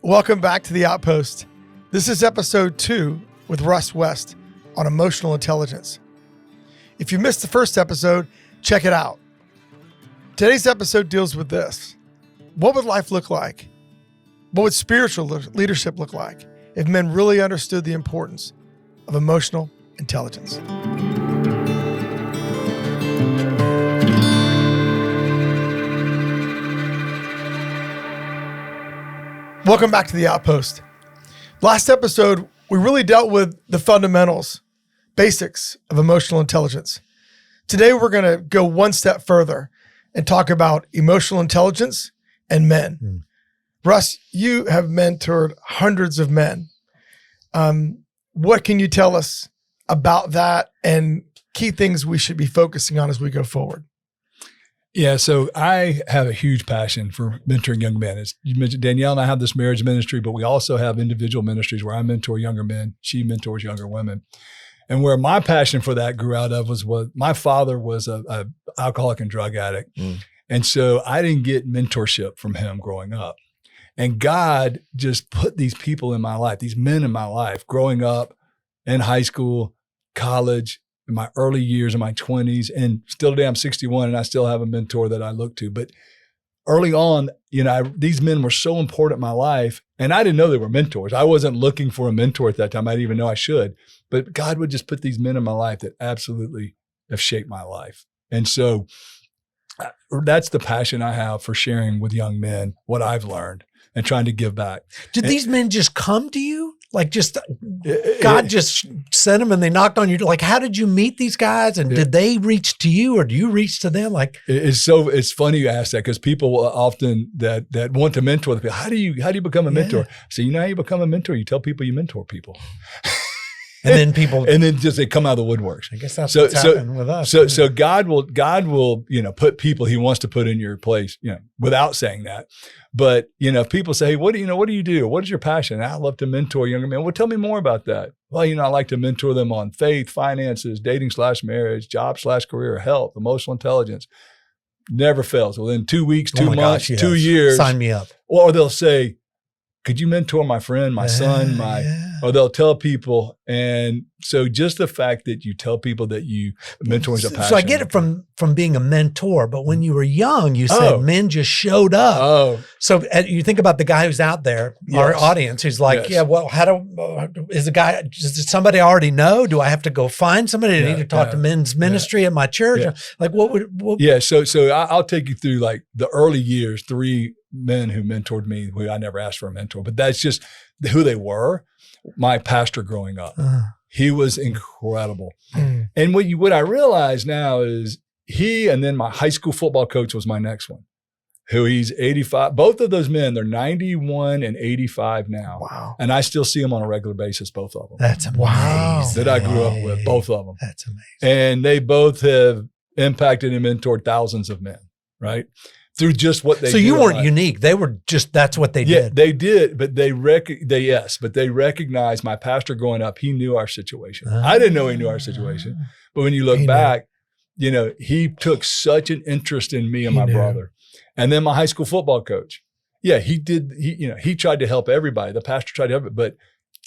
Welcome back to The Outpost. This is episode 2 with Russ West on emotional intelligence. If you missed the first episode, check it out. Today's episode deals with this. What would life look like? What would spiritual leadership look like if men really understood the importance of emotional intelligence? Welcome back to The Outpost. Last episode, we really dealt with the fundamentals, basics of emotional intelligence. Today, we're going to go one step further and talk about emotional intelligence and men. Russ, you have mentored hundreds of men. What can you tell us about that and key things we should be focusing on as we go forward? Yeah, so I have a huge passion for mentoring young men. As you mentioned, Danielle and I have this marriage ministry, but we also have individual ministries where I mentor younger men. She mentors younger women. And where my passion for that grew out of was what my father was a alcoholic and drug addict. And so I didn't get mentorship from him growing up. And God just put these people in my life, these men in my life, growing up in high school, college, in my early years, in my 20s, and still today I'm 61 and I still have a mentor that I look to. But early on, these men were so important in my life, and I didn't know they were mentors. I wasn't looking for a mentor at that time. I didn't even know I should. But God would just put these men in my life that absolutely have shaped my life. And so that's the passion I have for sharing with young men what I've learned and trying to give back. Did these men just come to you? Like God just sent them and they knocked on you. Like, how did you meet these guys? And did they reach to you or do you reach to them? Like, it's funny you ask that because people often that want to mentor the people, how do you become a mentor? So you know how you become a mentor? You tell people you mentor people. And then just they come out of the woodworks. I guess that's what's happened with us. So God will, put people he wants to put in your place, without saying that. But, if people say, hey, what do you do? What is your passion? I love to mentor younger men. Well, tell me more about that. Well, I like to mentor them on faith, finances, dating/marriage, job/career, health, emotional intelligence. Never fails. Within 2 weeks, 2 months, 2 years. Sign me up. Or they'll say, could you mentor my friend, my son, or they'll tell people. And so just the fact that you tell people that you mentor is a passion. So I get it from being a mentor, but when you were young, you said men just showed up. Oh. So you think about the guy who's out there, our audience, who's like, does somebody already know? Do I have to go find somebody? Do I need to talk to men's ministry at my church? Yeah. Like what? Yeah. So I'll take you through like the early years, 3 men who mentored me, who I never asked for a mentor, but that's just who they were. My pastor growing up, he was incredible. And what I realize now is he, and then my high school football coach was my next one, who he's 85. Both of those men, they're 91 and 85 now. Wow. And I still see them on a regular basis, both of them. That's amazing. That I grew up with, both of them. That's amazing. And they both have impacted and mentored thousands of men, right? Through just what they did. So you weren't unique. They were just, that's what they did. Yeah, they did, but they recognized my pastor growing up. He knew our situation. I didn't know he knew our situation. But when you look back, he took such an interest in me and my brother. And then my high school football coach. Yeah, he did. He tried to help everybody. The pastor tried to help it, but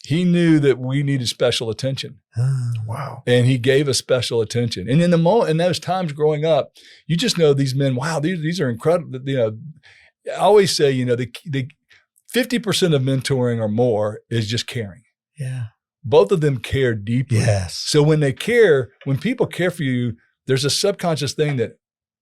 he knew that we needed special attention. Wow. And he gave us special attention. And in the moment, in those times growing up, you just know these men, wow, these are incredible. I always say, the 50% of mentoring or more is just caring. Yeah. Both of them care deeply. Yes. So when people care for you, there's a subconscious thing that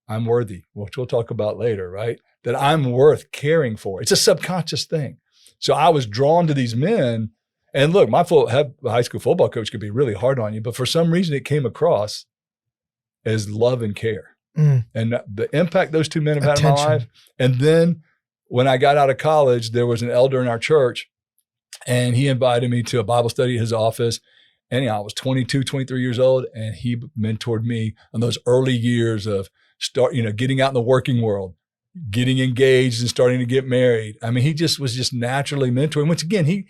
I'm worthy, which we'll talk about later, right? That I'm worth caring for. It's a subconscious thing. So I was drawn to these men. And look, my high school football coach could be really hard on you, but for some reason it came across as love and care. And the impact those 2 men have had in my life. And then when I got out of college, there was an elder in our church and he invited me to a Bible study at his office. And I was 22, 23 years old, and he mentored me in those early years of getting out in the working world, getting engaged and starting to get married. I mean, he just was naturally mentoring, which again,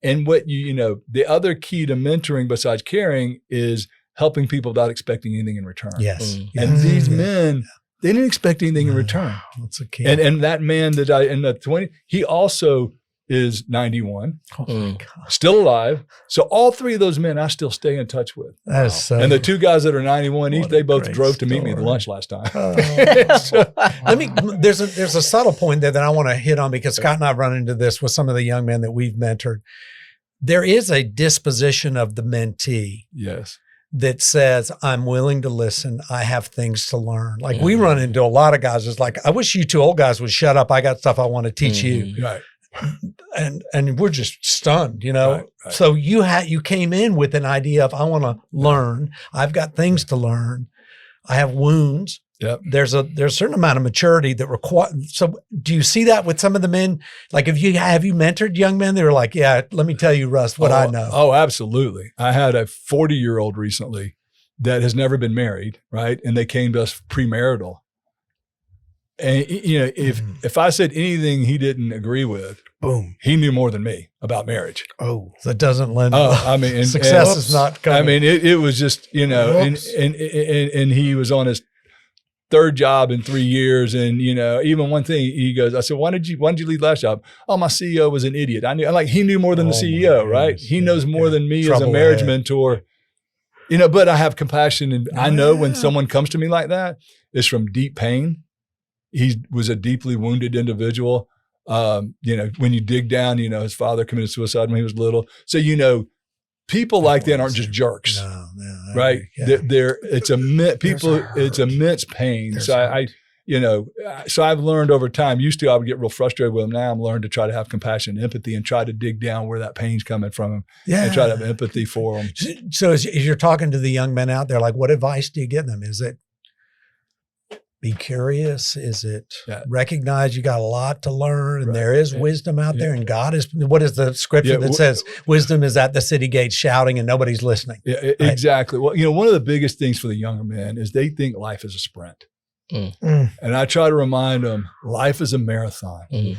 the other key to mentoring besides caring is helping people without expecting anything in return. Yes. And these men, they didn't expect anything in return. That's a key. And that man that in the 20, he also is 91, Oh my God. still alive. So all three of those men I still stay in touch with. That is so. And the two guys that are 91 each, What a they both great drove to meet me at story. lunch last time. Let me. There's a subtle point there that I want to hit on because Scott and I've run into this with some of the young men that we've mentored. There is a disposition of the mentee Yes. that says, I'm willing to listen. I have things to learn. Like we run into a lot of guys. It's like, I wish you two old guys would shut up. I got stuff I want to teach you. Right. And we're just stunned, you know? Right. So you came in with an idea of, I want to learn. I've got things to learn. I have wounds. Yep. There's a certain amount of maturity that require. So do you see that with some of the men? Like have you mentored young men? They were like, yeah, let me tell you, Russ, what I know. Oh, absolutely. I had a 40-year-old recently that has never been married, right? And they came to us premarital. And you know, if I said anything he didn't agree with, Boom. he knew more than me about marriage. Oh, that doesn't lend. I mean, success is not coming. I mean, it was just, you know, and he was on his third job in 3 years. And, you know, even one thing he goes, I said, why did you leave last job? Oh, my CEO was an idiot. I knew, like, he knew more than the CEO, right? He knows more than me as a marriage mentor, you know, but I have compassion. And I know when someone comes to me like that, it's from deep pain. He was a deeply wounded individual. You know, when you dig down, you know, his father committed suicide when he was little. So, you know, people like that aren't just jerks, right? Yeah. It's immense pain. So so I've learned over time. Used to, I would get real frustrated with him. Now I'm learning to try to have compassion and empathy and try to dig down where that pain's coming from him and try to have empathy for him. So as you're talking to the young men out there, like what advice do you give them? Is it be curious? Is it recognize you got a lot to learn and there is wisdom out there and God is, what is the scripture that says wisdom is at the city gate shouting and nobody's listening? Yeah, right? Exactly. Well, you know, one of the biggest things for the younger men is they think life is a sprint. And I try to remind them life is a marathon,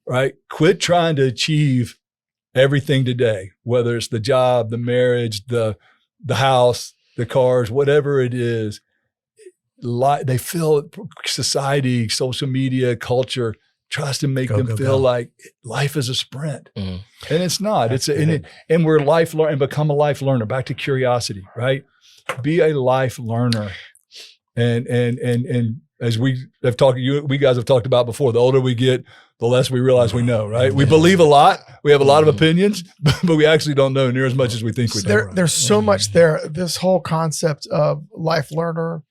right? Quit trying to achieve everything today, whether it's the job, the marriage, the house, the cars, whatever it is. They feel society, social media, culture tries to make them feel like life is a sprint, and it's not. And we're and become a life learner. Back to curiosity, right? Be a life learner, and as we have talked, we guys have talked about before. The older we get, the less we realize we know. Right? We believe a lot. We have a lot of opinions, but we actually don't know near as much as we think we do. There's so much there. This whole concept of life learner,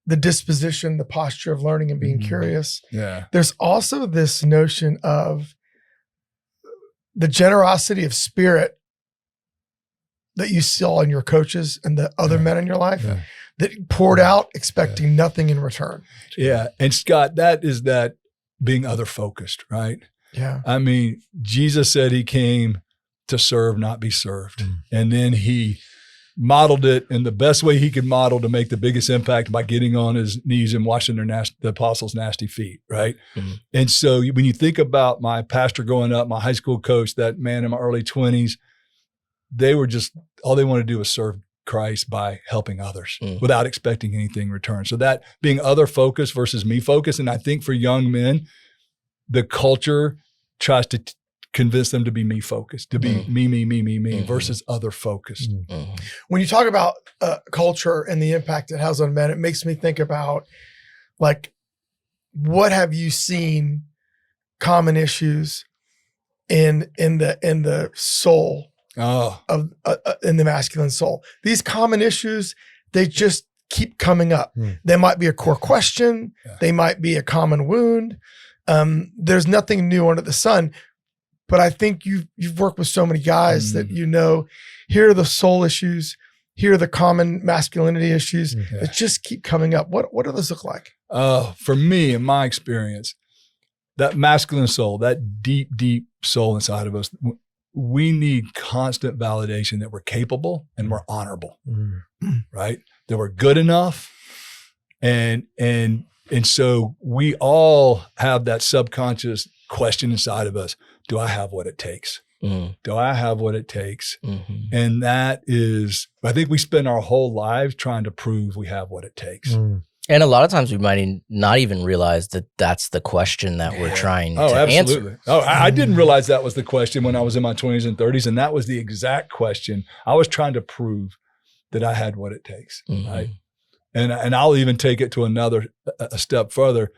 the disposition, the posture of learning and being curious. Yeah. There's also this notion of the generosity of spirit that you saw in your coaches and the other men in your life that poured out expecting nothing in return. Yeah. And Scott, that is that being other focused, right? Yeah. I mean, Jesus said he came to serve, not be served. And then he modeled it in the best way he could model to make the biggest impact by getting on his knees and washing the apostles' nasty feet, right? And so when you think about my pastor growing up, my high school coach, that man in my early 20s, they were just, all they wanted to do was serve Christ by helping others without expecting anything in return. So that being other focused versus me focused. And I think for young men, the culture tries to convince them to be me focused, to be me versus other focused. When you talk about culture and the impact it has on men, it makes me think about like, what have you seen common issues in the soul of in the masculine soul? These common issues, they just keep coming up. They might be a core question. They might be a common wound. There's nothing new under the sun. But I think you've worked with so many guys that you know, here are the soul issues, here are the common masculinity issues that just keep coming up. What do those look like? For me, in my experience, that masculine soul, that deep, deep soul inside of us, we need constant validation that we're capable and we're honorable, right? That we're good enough. And so we all have that subconscious question inside of us. Do I have what it takes? Do I have what it takes? And that is, I think we spend our whole lives trying to prove we have what it takes. And a lot of times we might not even realize that that's the question that we're trying to absolutely. answer. Oh, I didn't realize that was the question when I was in my 20s and 30s. And that was the exact question. I was trying to prove that I had what it takes, right? And I'll even take it to a step further.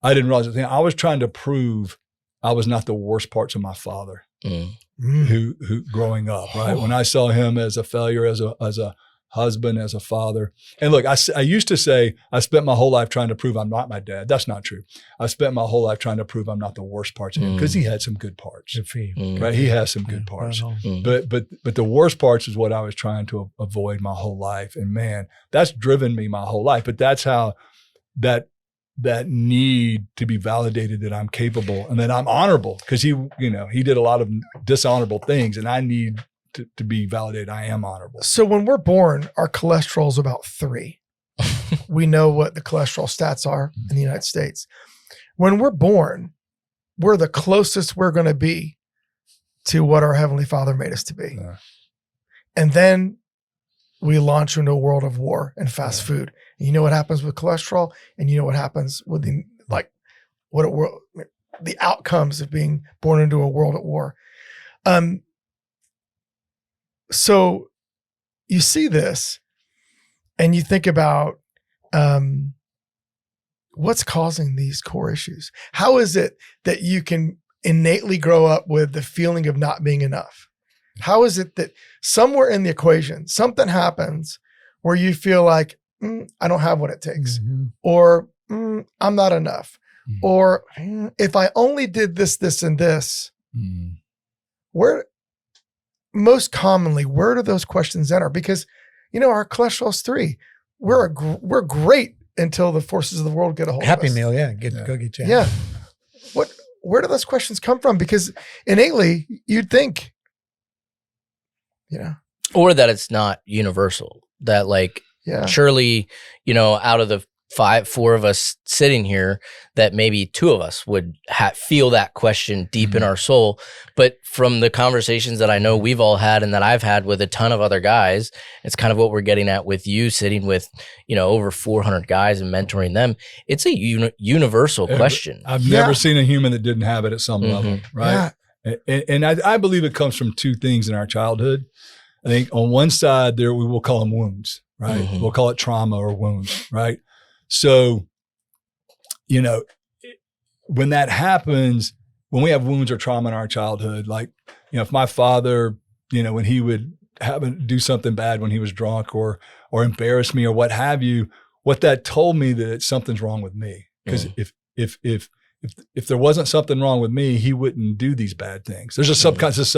I didn't realize the thing. I was trying to prove I was not the worst parts of my father who growing up, right? When I saw him as a failure, as a husband, as a father. And look, I used to say, I spent my whole life trying to prove I'm not my dad. That's not true. I spent my whole life trying to prove I'm not the worst parts of him because he had some good parts, right? He has some good parts. But the worst parts is what I was trying to avoid my whole life. And man, that's driven me my whole life. But that's how that need to be validated that I'm capable and that I'm honorable, because he did a lot of dishonorable things, and I need to be validated. I am honorable. So when we're born, our cholesterol is about 3. We know what the cholesterol stats are in the United States. When we're born, we're the closest we're going to be to what our Heavenly Father made us to be. And then we launch into a world of war and fast food. And you know what happens with cholesterol, and you know what happens with the outcomes of being born into a world at war. So you see this and you think about what's causing these core issues. How is it that you can innately grow up with the feeling of not being enough? How is it that somewhere in the equation, something happens where you feel like, I don't have what it takes, or I'm not enough, or if I only did this, this, and this, most commonly, where do those questions enter? Because, our cholesterol's 3. We're great until the forces of the world get a hold of us. Happy meal, go get you. Yeah. Where do those questions come from? Because innately, you'd think, or that it's not universal. That surely, out of the 4 of us sitting here, that maybe 2 of us would feel that question deep in our soul. But from the conversations that I know we've all had and that I've had with a ton of other guys, it's kind of what we're getting at with you sitting with, over 400 guys and mentoring them. It's a universal question. I've never seen a human that didn't have it at some level, right? Yeah. And I believe it comes from 2 things in our childhood. I think on one side there, we will call them wounds, right? We'll call it trauma or wounds, right? So, when that happens, when we have wounds or trauma in our childhood, if my father, when he would do something bad when he was drunk or embarrass me or what have you, what that told me that something's wrong with me. Because if there wasn't something wrong with me, he wouldn't do these bad things. There's a subconscious,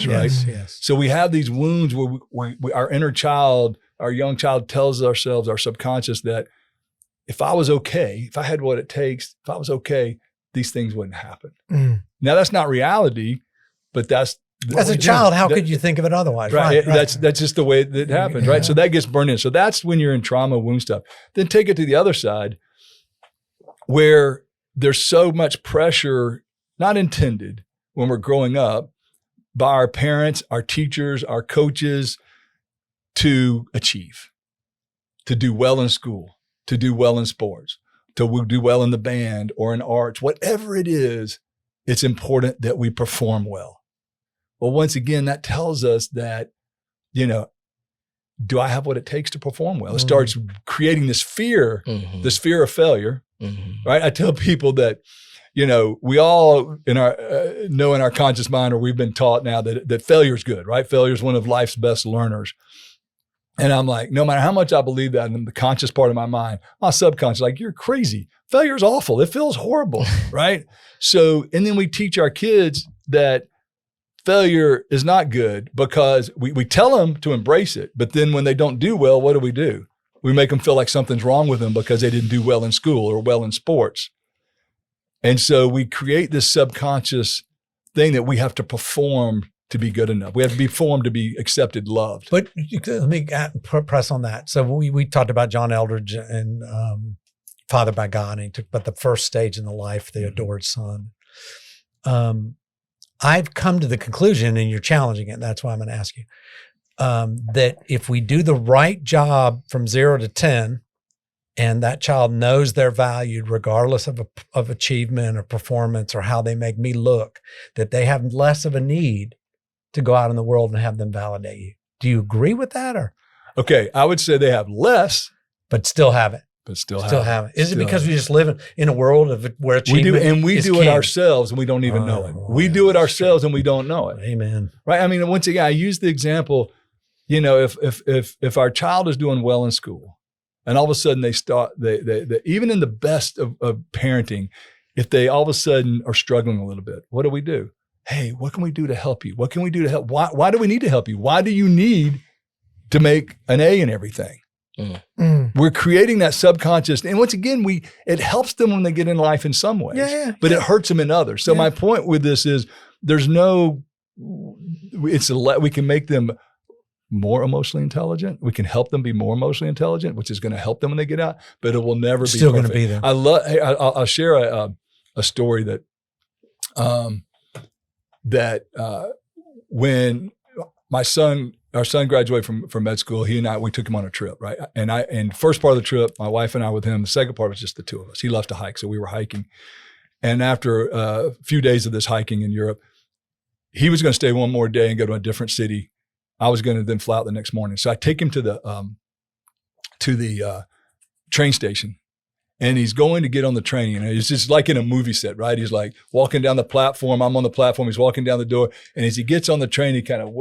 right? Yes. So we have these wounds where our inner child, our young child tells ourselves, our subconscious, that if I was okay, if I had what it takes, if I was okay, these things wouldn't happen. Now that's not reality, but that's as a child, how could you think of it otherwise? Right. That's just the way that happens, right? So that gets burned in. So that's when you're in trauma, wound stuff. Then take it to the other side, where there's so much pressure, not intended, when we're growing up by our parents, our teachers, our coaches, to achieve, to do well in school, to do well in sports, to do well in the band or in arts, whatever it is, it's important that we perform well. Well, once again, that tells us that, do I have what it takes to perform well? It starts creating this fear of failure, right? I tell people that, we all know in our conscious mind, or we've been taught now that failure is good, right? Failure is one of life's best learners. And I'm like, no matter how much I believe that in the conscious part of my mind, my subconscious, you're crazy. Failure is awful. It feels horrible, right? So, and then we teach our kids that failure is not good, because we tell them to embrace it. But then when they don't do well, what do? We make them feel like something's wrong with them because they didn't do well in school or well in sports. And so we create this subconscious thing that we have to perform to be good enough. We have to be formed to be accepted, loved. But let me press on that. So we talked about John Eldridge and Fathered by God, and he took about the first stage in the life, the adored son. I've come to the conclusion, and you're challenging it, and that's why I'm going to ask you, that if we do the right job from 0 to 10, and that child knows they're valued regardless of achievement or performance or how they make me look, that they have less of a need to go out in the world and have them validate you. Do you agree with that? Or okay, I would say they have less, but still have it. But still have it. Is it because we just live in a world of where achievement we do it ourselves and we don't even know it. We do it ourselves and we don't know it. Amen. Right? I mean, once again, I use the example, you know, if our child is doing well in school and all of a sudden they even in the best of parenting, if they all of a sudden are struggling a little bit, what do? Hey, what can we do to help you? What can we do to help? Why do we need to help you? Why do you need to make an A in everything? We're creating that subconscious. And once again, it helps them when they get in life in some ways, but it hurts them in others. So my point with this is we can make them more emotionally intelligent. We can help them be more emotionally intelligent, which is going to help them when they get out, but it will never be still going to be there. I'll share a story that when our son graduated from med school, we took him on a trip, right? And first part of the trip, my wife and I with him. The second part was just the two of us. He loves to hike, so we were hiking. And after a few days of this hiking in Europe, he was going to stay one more day and go to a different city. I was going to then fly out the next morning. So I take him to the train station. And he's going to get on the train. And it's just like in a movie set, right? He's like walking down the platform. I'm on the platform. He's walking down the door. And as he gets on the train, he kind of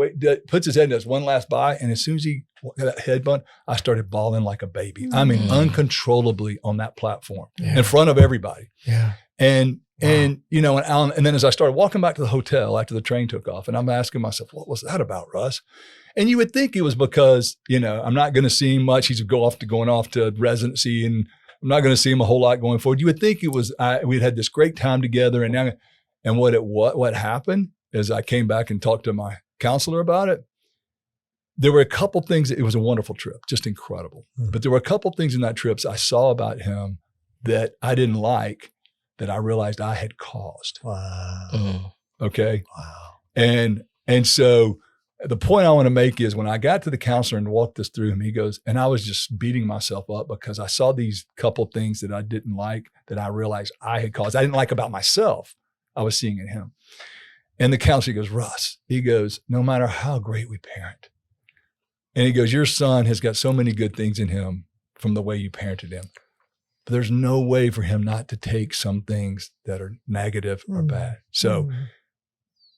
puts his head and does one last bye. And as soon as he got that head bunt, I started bawling like a baby. I mean, uncontrollably on that platform in front of everybody. Yeah. And you know, and then as I started walking back to the hotel after the train took off, and I'm asking myself, what was that about, Russ? And you would think it was because, you know, I'm not going to see him much. He's going off to residency, and I'm not going to see him a whole lot going forward. You would think it was we'd had this great time together, and what happened is I came back and talked to my counselor about it. There were a couple things. It was a wonderful trip, just incredible. But there were a couple things in that trip I saw about him that I didn't like, that I realized I had caused. Wow. Okay. Wow. And so the point I want to make is when I got to the counselor and walked this through him, he goes, and I was just beating myself up because I saw these couple things that I didn't like, that I realized I had caused. I didn't like about myself. I was seeing in him. And the counselor goes, Russ, he goes, no matter how great we parent. And he goes, your son has got so many good things in him from the way you parented him. But there's no way for him not to take some things that are negative or bad. So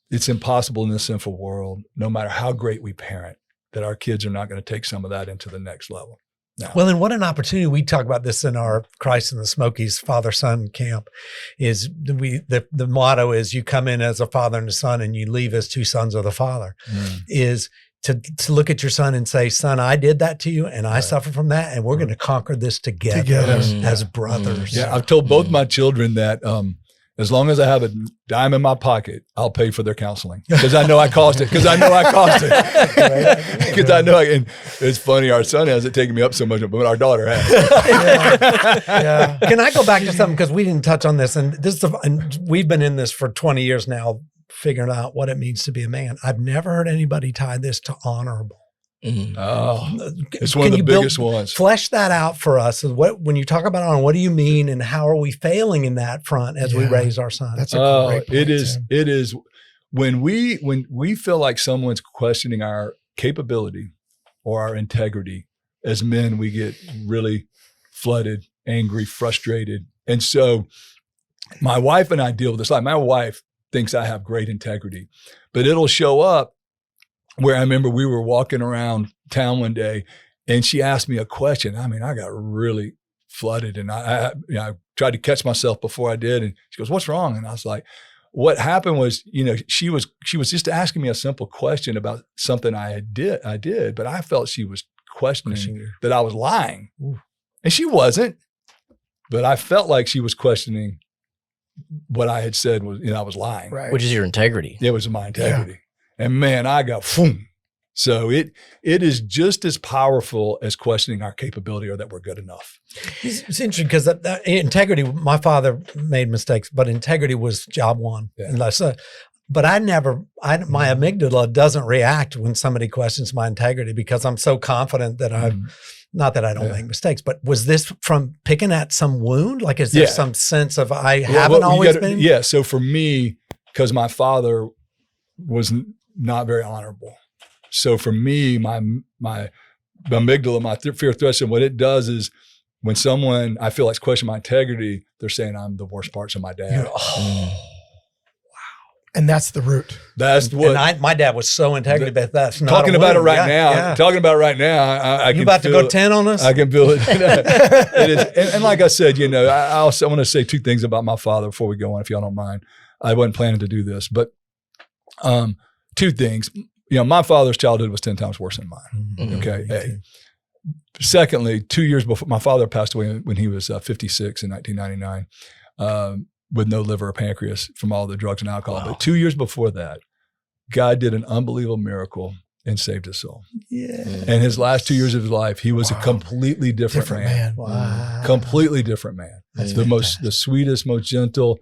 it's impossible in this sinful world, no matter how great we parent, that our kids are not going to take some of that into the next level. No. Well, and what an opportunity. We talk about this in our Christ in the Smokies father-son camp. Is the motto is you come in as a father and a son and you leave as two sons of the Father. Is to look at your son and say, son, I did that to you and I suffer from that, and we're going to conquer this together as brothers. Yeah, I've told both my children that as long as I have a dime in my pocket, I'll pay for their counseling because I know I caused it. Because I know, and it's funny, our son hasn't taken me up so much, but our daughter has. Can I go back to something, because we didn't touch on this, and we've been in this for 20 years now, figuring out what it means to be a man. I've never heard anybody tie this to honorable. It's one of the biggest ones. Flesh that out for us. When you talk about honor, what do you mean, and how are we failing in that front as we raise our sons? That's a great point. It is when we feel like someone's questioning our capability or our integrity. As men, we get really flooded, angry, frustrated, and so my wife and I deal with this. Like, my wife thinks I have great integrity, but it'll show up where I remember we were walking around town one day and she asked me a question. I mean, I got really flooded, and I tried to catch myself before I did. And she goes, what's wrong? And I was like, what happened was, she was just asking me a simple question about something I did, but I felt she was questioning that I was lying. Ooh. And she wasn't, but I felt like she was questioning what I had said was, I was lying. Right. Which is your integrity. It was my integrity. Yeah. And man, I got boom. So it is just as powerful as questioning our capability or that we're good enough. It's interesting because that integrity, my father made mistakes, but integrity was job one. Yeah. But my amygdala doesn't react when somebody questions my integrity because I'm so confident that not that I don't make mistakes, but was this from picking at some wound? Like, is there some sense of I haven't always been? Yeah. So for me, because my father was not very honorable. So for me, my amygdala, my fear of threats, and what it does is when someone I feel like questioning my integrity, they're saying I'm the worst parts of my dad. And that's the root. That's what. And my dad was so integrity, but that's not talking about it right now. Talking about it right now. I you can about to go 10 on us? I can feel it. It is, and like I said, I also want to say two things about my father before we go on, if y'all don't mind. I wasn't planning to do this, but two things. My father's childhood was 10 times worse than mine. Mm-hmm. Okay. Secondly, 2 years before my father passed away when he was 56 in 1999. With no liver or pancreas from all the drugs and alcohol. Wow. But 2 years before that, God did an unbelievable miracle and saved his soul. Yeah. And his last 2 years of his life, he was a completely different man. Wow. Completely different man. That's the sweetest, most gentle,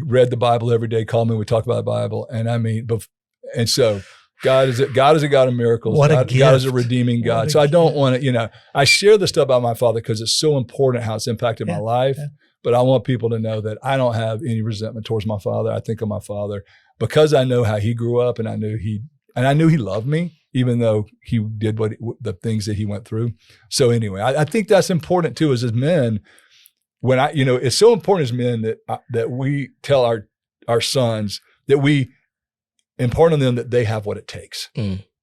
read the Bible every day, called me, we talked about the Bible. And so God is a God of miracles. What a gift. God is a redeeming God. So I don't want to, I share this stuff about my father because it's so important how it's impacted my life. Yeah. But I want people to know that I don't have any resentment towards my father. I think of my father because I know how he grew up, and I knew he loved me, even though he did the things that he went through. So anyway, I think that's important too, as men. When it's so important as men that we tell our sons that we impart on them that they have what it takes.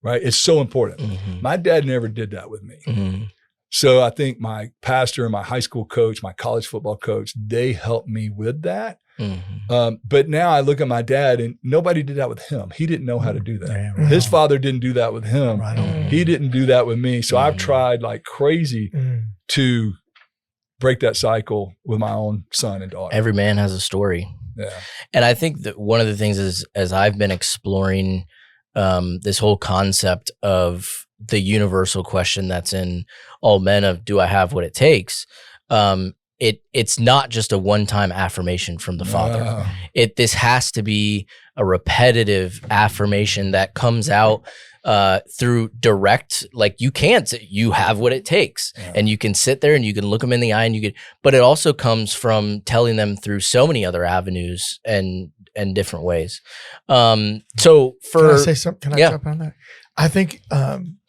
Right? It's so important. Mm-hmm. My dad never did that with me. Mm-hmm. So I think my pastor and my high school coach, my college football coach, they helped me with that. Mm-hmm. But now I look at my dad, and nobody did that with him. He didn't know how to do that. Yeah, right. His father didn't do that with him. Right. He didn't do that with me. So I've tried like crazy to break that cycle with my own son and daughter. Every man has a story. Yeah. And I think that one of the things is, as I've been exploring this whole concept of the universal question that's in all men of, do I have what it takes? It's not just a one-time affirmation from the Father. This has to be a repetitive affirmation that comes out through direct, like you have what it takes, and you can sit there and you can look them in the eye and but it also comes from telling them through so many other avenues and different ways. So can I say something? Can I jump on that? I think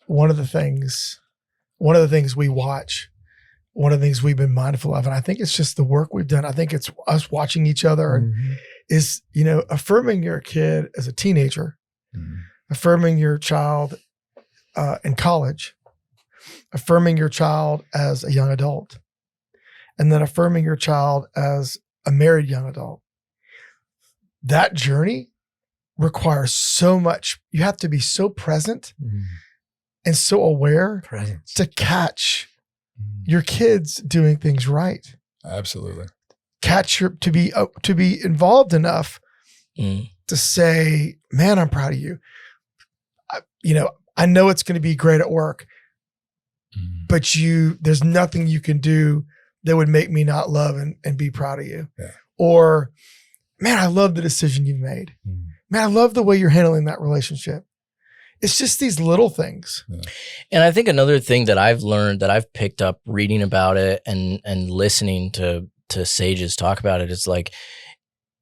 one of the things we watch, one of the things we've been mindful of, and I think it's just the work we've done. I think it's us watching each other and is, affirming your kid as a teenager, affirming your child in college, affirming your child as a young adult, and then affirming your child as a married young adult. That journey requires so much. You have to be so present and so aware to catch your kids doing things right. Absolutely. To be involved enough to say, man, I'm proud of you. I know it's going to be great at work, but there's nothing you can do that would make me not love and be proud of you. Yeah. Or, man, I love the decision you've made. Man, I love the way you're handling that relationship. It's just these little things. Yeah. And I think another thing that I've learned, that I've picked up reading about it and listening to sages talk about it, is like,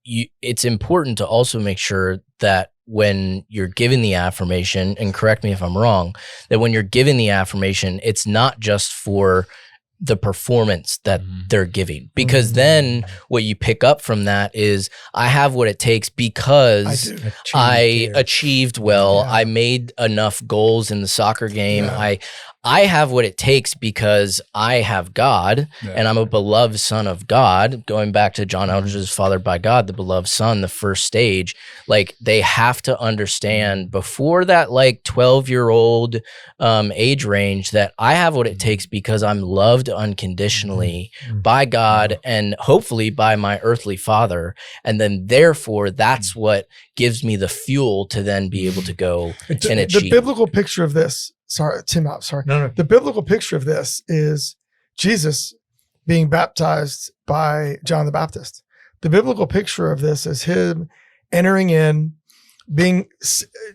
it's important to also make sure that when you're giving the affirmation, and correct me if I'm wrong, that when you're giving the affirmation, it's not just for the performance that they're giving, because then what you pick up from that is, I have what it takes because I achieved well. Yeah. I made enough goals in the soccer game. Yeah. I have what it takes because I have God, and I'm a beloved son of God. Going back to John Eldridge's Fathered by God, the beloved son, the first stage, like they have to understand before that, like 12-year-old age range, that I have what it takes because I'm loved unconditionally by God and hopefully by my earthly father. And then therefore that's what gives me the fuel to then be able to go and achieve. The biblical picture of this, sorry, Tim, I'm sorry. No. The biblical picture of this is Jesus being baptized by John the Baptist. The biblical picture of this is him entering in, being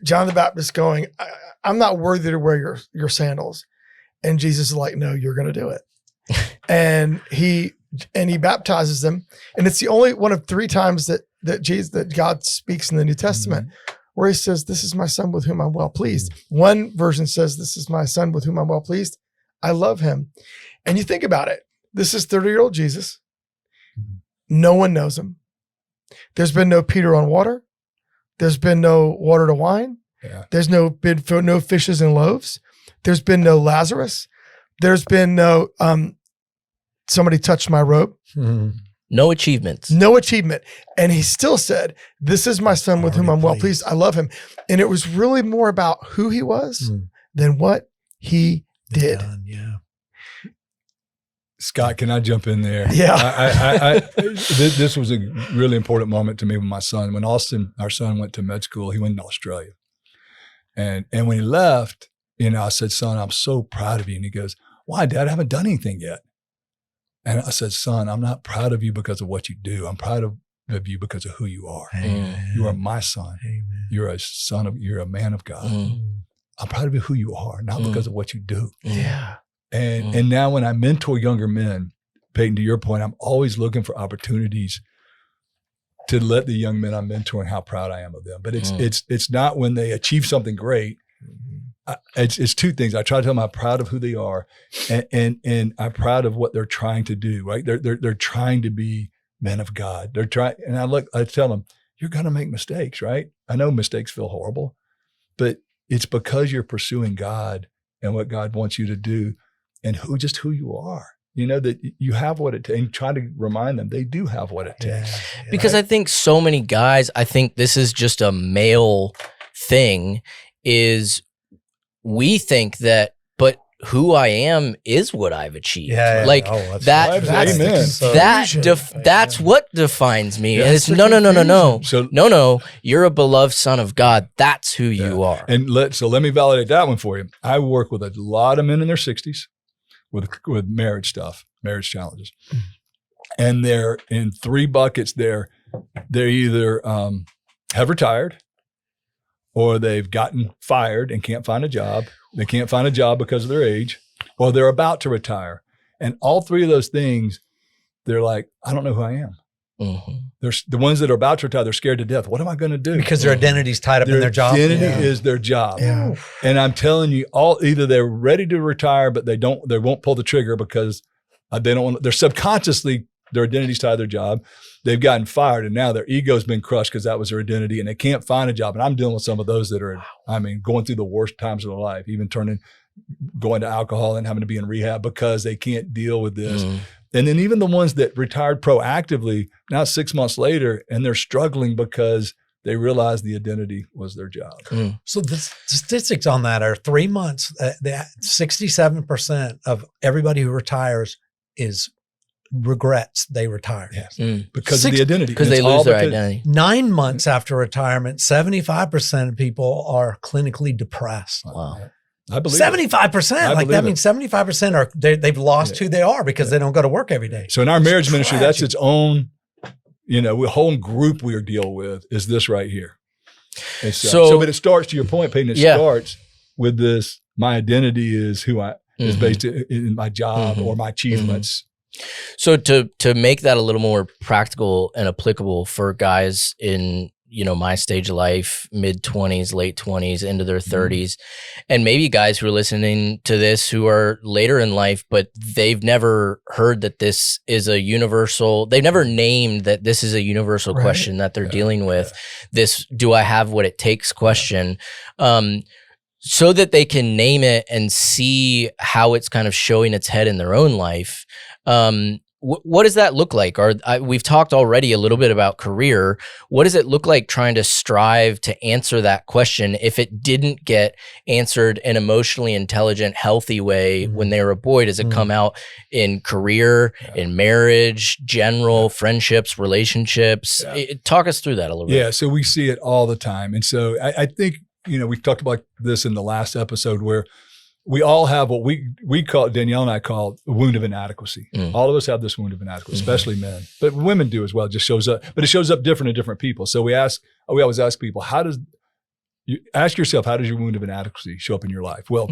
John the Baptist going, I'm not worthy to wear your sandals. And Jesus is like, no, you're going to do it. and he baptizes them. And it's the only one of 3 times that God speaks in the New Testament where he says, this is my son with whom I'm well pleased. One version says, this is my son with whom I'm well pleased. I love him. And you think about it. This is 30-year-old Jesus. No one knows him. There's been no Peter on water. There's been no water to wine. Yeah. There's been no fishes and loaves. There's been no Lazarus. There's been no somebody touched my robe. No achievements. No achievement. And he still said, this is my son with whom I'm well pleased. I love him. And it was really more about who he was than what he did. Yeah. Scott, can I jump in there? Yeah. This was a really important moment to me with my son. When Austin, our son, went to med school, he went to Australia. And when he left, I said, son, I'm so proud of you. And he goes, why, Dad? I haven't done anything yet. And I said, son, I'm not proud of you because of what you do. I'm proud of you because of who you are. Amen. You are my son. Amen. You're a man of God. I'm proud of you who you are, not because of what you do. Yeah. And now when I mentor younger men, Peyton, to your point, I'm always looking for opportunities to let the young men I'm mentoring how proud I am of them. But it's not when they achieve something great. It's 2 things. I try to tell them I'm proud of who they are, and I'm proud of what they're trying to do. Right? They're trying to be men of God. They're trying, and I tell them, you're going to make mistakes, right? I know mistakes feel horrible, but it's because you're pursuing God and what God wants you to do, and who you are. That you have what it takes, and try to remind them they do have what it takes. Yeah. Because I think so many guys, I think this is just a male thing, is we think that, but who I am is what I've achieved. Yeah. Like that's what defines me. And it's no. So No, you're a beloved son of God. That's who you are. And let me validate that one for you. I work with a lot of men in their 60s with marriage stuff, marriage challenges. And they're in 3 buckets. They're either have retired, or they've gotten fired and can't find a job. They can't find a job because of their age, or they're about to retire. And all 3 of those things, they're like, I don't know who I am. They're the ones that are about to retire. They're scared to death. What am I going to do? Because their identity's tied up in their job. Their identity is their job. Yeah. And I'm telling you, either they're ready to retire, but they won't pull the trigger because they don't want. They're subconsciously, their identity's tied to their job. They've gotten fired, and now their ego's been crushed because that was their identity, and they can't find a job. And I'm dealing with some of those that are, going through the worst times of their life, even going to alcohol and having to be in rehab because they can't deal with this. And then even the ones that retired proactively, now 6 months later, and they're struggling because they realize the identity was their job. So the statistics on that are 3 months, 67% of everybody who retires regrets they retired. Yes. Because of the identity. Because they lose their identity. 9 months after retirement, 75% of people are clinically depressed. Wow. I believe 75%. Like that means 75% are they've lost who they are because they don't go to work every day. So in our marriage ministry, that's its own, a whole group we deal with is this right here. But it starts, to your point, Peyton, starts with this, my identity is who I is based in my job or my achievements. So to make that a little more practical and applicable for guys in my stage of life, mid-20s, late 20s, into their 30s, and maybe guys who are listening to this who are later in life, but they've never heard that this is a universal, they've never named that this is a universal question that they're dealing with, this do I have what it takes question, so that they can name it and see how it's kind of showing its head in their own life. What does that look like? We've talked already a little bit about career. What does it look like trying to strive to answer that question if it didn't get answered in an emotionally intelligent, healthy way when they were a boy? Does it come out in career, in marriage, general friendships, relationships? Talk us through that a little bit. Yeah, so we see it all the time. And so I think, we've talked about this in the last episode where we all have what we call, Danielle and I call a wound of inadequacy. All of us have this wound of inadequacy, especially men, but women do as well. It just shows up, but it shows up different in different people. So we always ask people, ask yourself, how does your wound of inadequacy show up in your life? Well,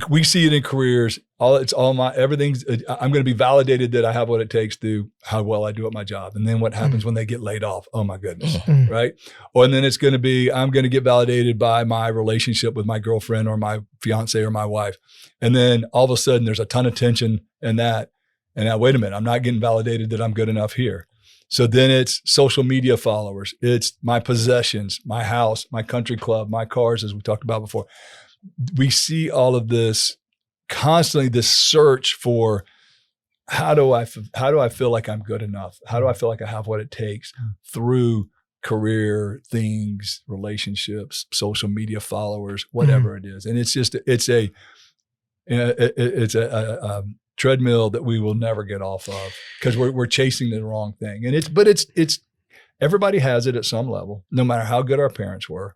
we see it in careers. I'm going to be validated that I have what it takes through how well I do at my job. And then what happens when they get laid off? Oh my goodness. Right. And then it's going to be, I'm going to get validated by my relationship with my girlfriend or my fiance or my wife. And then all of a sudden there's a ton of tension in that. And now, wait a minute, I'm not getting validated that I'm good enough here. So then it's social media followers. It's my possessions, my house, my country club, my cars, as we talked about before. We see all of this constantly, this search for how do I feel like I'm good enough? How do I feel like I have what it takes through career things, relationships, social media followers, whatever it is. And it's just, it's a treadmill that we will never get off of because we're chasing the wrong thing. And it's everybody has it at some level, no matter how good our parents were.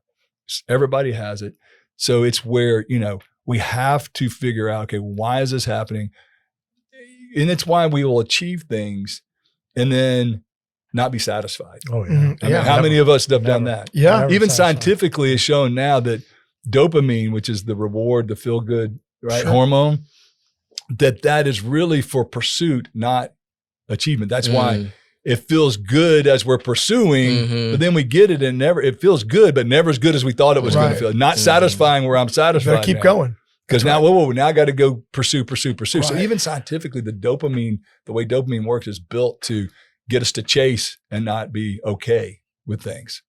Everybody has it. So it's where, we have to figure out, okay, why is this happening? And it's why we will achieve things and then not be satisfied. Oh, yeah. I mean, how many of us have done that? Yeah. Even scientifically is shown now that dopamine, which is the reward, the feel good, right, hormone, that is really for pursuit, not achievement. That's why it feels good as we're pursuing, but then we get it and it feels good, but never as good as we thought it was going to feel. Not satisfying where I'm satisfied. Gotta keep going. Because now I got to go pursue. Right. So even scientifically, the way dopamine works is built to get us to chase and not be okay with things.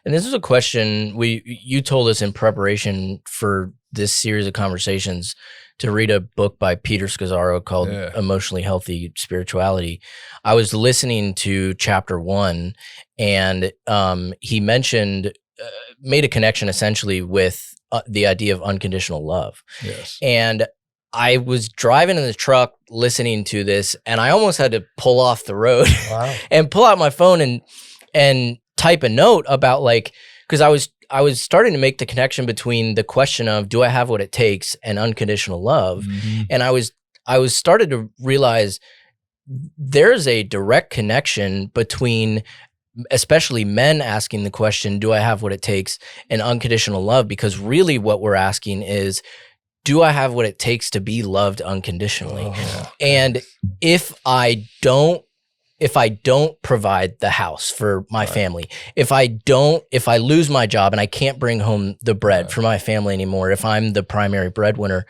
And this is a question you told us in preparation for this series of conversations to read a book by Peter Scazzaro called Emotionally Healthy Spirituality. I was listening to chapter 1 and he mentioned, made a connection essentially with the idea of unconditional love. Yes. And I was driving in the truck listening to this and I almost had to pull off the road and pull out my phone and type a note about because I was starting to make the connection between the question of do I have what it takes and unconditional love. And I was started to realize there's a direct connection between especially men asking the question, do I have what it takes and unconditional love? Because really what we're asking is, do I have what it takes to be loved unconditionally? And if I don't provide the house for my family, if I lose my job and I can't bring home the bread for my family anymore, if I'm the primary breadwinner,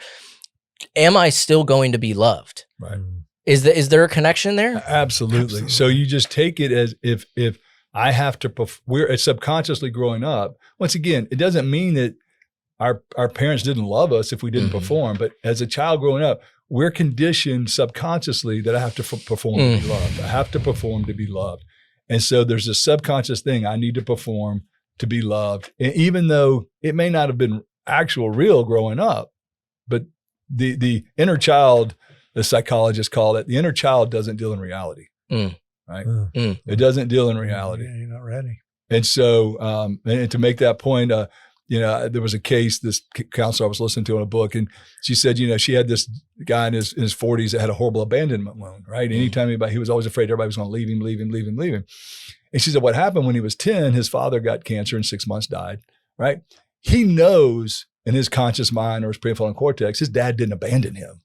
am I still going to be loved? Right. Is there a connection there? Absolutely. So you just take it as if I have to, we're subconsciously growing up. Once again, it doesn't mean that our parents didn't love us if we didn't perform, but as a child growing up, we're conditioned subconsciously that I have to perform to be loved. I have to perform to be loved. And so there's a subconscious thing. I need to perform to be loved. And even though it may not have been real growing up, but the inner child, the psychologists call it, the inner child doesn't deal in reality. Right? It doesn't deal in reality. Yeah, you're not ready. And so, and to make that point, there was a case, this counselor I was listening to in a book, and she said, she had this guy in his 40s that had a horrible abandonment wound, right? Anytime he was always afraid everybody was going to leave him. And she said, what happened when he was 10, his father got cancer and 6 months died, right? He knows in his conscious mind or his prefrontal cortex, his dad didn't abandon him,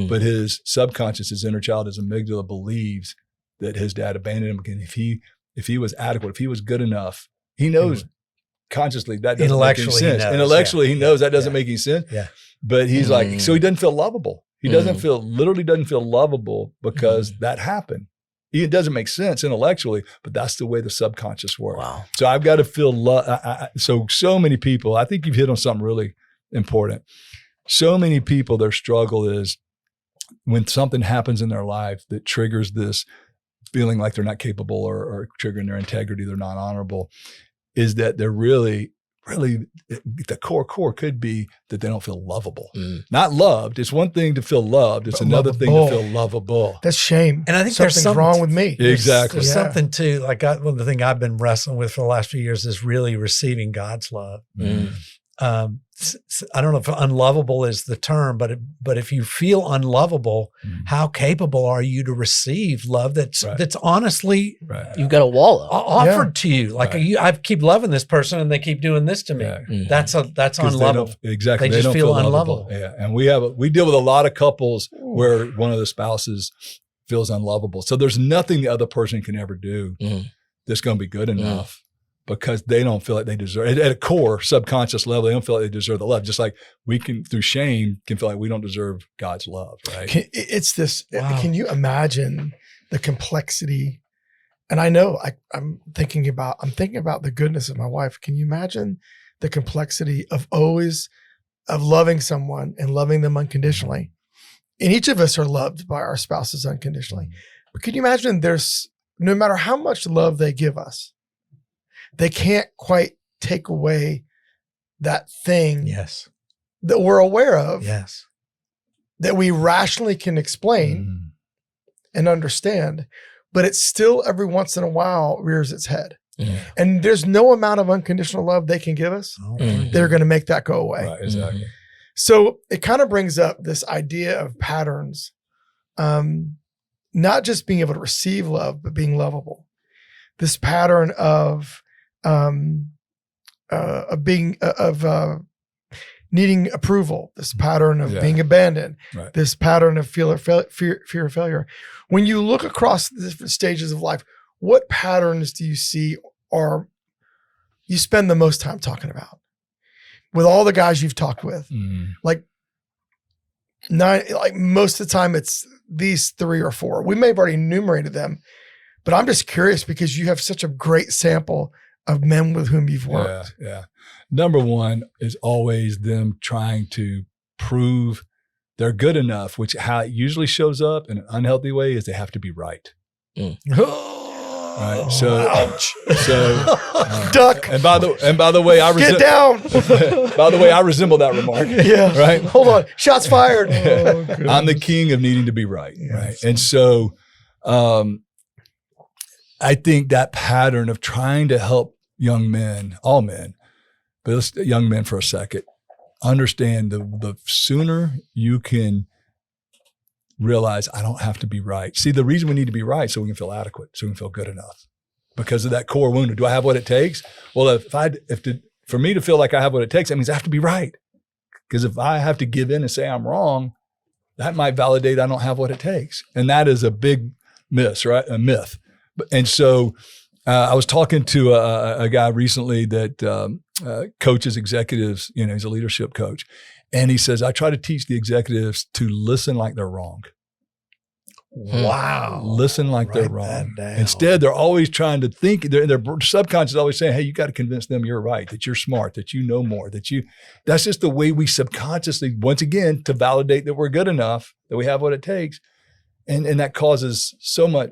but his subconscious, his inner child, his amygdala believes that his dad abandoned him. And if he was adequate, if he was good enough, he knows consciously that doesn't make any sense. Intellectually, he knows that doesn't make any sense. Yeah. But he's so he doesn't feel lovable. He literally doesn't feel lovable because that happened. It doesn't make sense intellectually, but that's the way the subconscious works. Wow. So I've got to feel love. So many people, I think you've hit on something really important. So many people, their struggle is when something happens in their life that triggers this feeling like they're not capable or triggering their integrity, they're not honorable, is that they're really the core could be that they don't feel lovable. Not loved. It's one thing to feel loved. It's another thing to feel lovable. That's shame. And I think something's wrong with me. Exactly. There's something too, one of the things I've been wrestling with for the last few years is really receiving God's love. I don't know if unlovable is the term, but if you feel unlovable, how capable are you to receive love that's honestly you've got a wall up. offered to you? Like I keep loving this person and they keep doing this to me. That's unlovable. Exactly. They just feel unlovable. Yeah. And we deal with a lot of couples where one of the spouses feels unlovable. So there's nothing the other person can ever do that's going to be good enough. Because they don't feel like they deserve it. At a core subconscious level, they don't feel like they deserve the love. Just like we can, through shame, can feel like we don't deserve God's love, right? It's this, can you imagine the complexity? And I know I'm thinking about the goodness of my wife. Can you imagine the complexity of loving someone and loving them unconditionally? And each of us are loved by our spouses unconditionally. But can you imagine no matter how much love they give us, they can't quite take away that thing that we're aware of, that we rationally can explain and understand, but it still every once in a while rears its head. And there's no amount of unconditional love they can give us. They're going to make that go away. Right, exactly. So it kind of brings up this idea of patterns, not just being able to receive love, but being lovable. This pattern of needing approval, this pattern of being abandoned, this pattern of fear of failure. When you look across the different stages of life, what patterns do you see or you spend the most time talking about with all the guys you've talked with? Like most of the time it's these 3 or 4. We may have already enumerated them, but I'm just curious because you have such a great sample of men with whom you've worked. Yeah. Number one is always them trying to prove they're good enough, which how it usually shows up in an unhealthy way is they have to be right. Right. So duck. And by the way, get down. By the way, I resemble that remark. Yeah. Right. Hold on. Shots fired. I'm the king of needing to be right. Right. And so, I think that pattern of trying to help young men, all men, but let's young men for a second, understand the sooner you can realize I don't have to be right. See, the reason we need to be right so we can feel adequate, so we can feel good enough. Because of that core wound. Do I have what it takes? Well, for me to feel like I have what it takes, that means I have to be right. Because if I have to give in and say I'm wrong, that might validate I don't have what it takes. And that is a big myth, right? A myth. And so I was talking to a guy recently that coaches executives, he's a leadership coach. And he says, I try to teach the executives to listen like they're wrong. Wow. Listen like they're wrong. Instead, they're always trying to think, their subconscious is always saying, hey, you got to convince them you're right, that you're smart, that you know more, that's just the way we subconsciously, once again, to validate that we're good enough, that we have what it takes. And that causes so much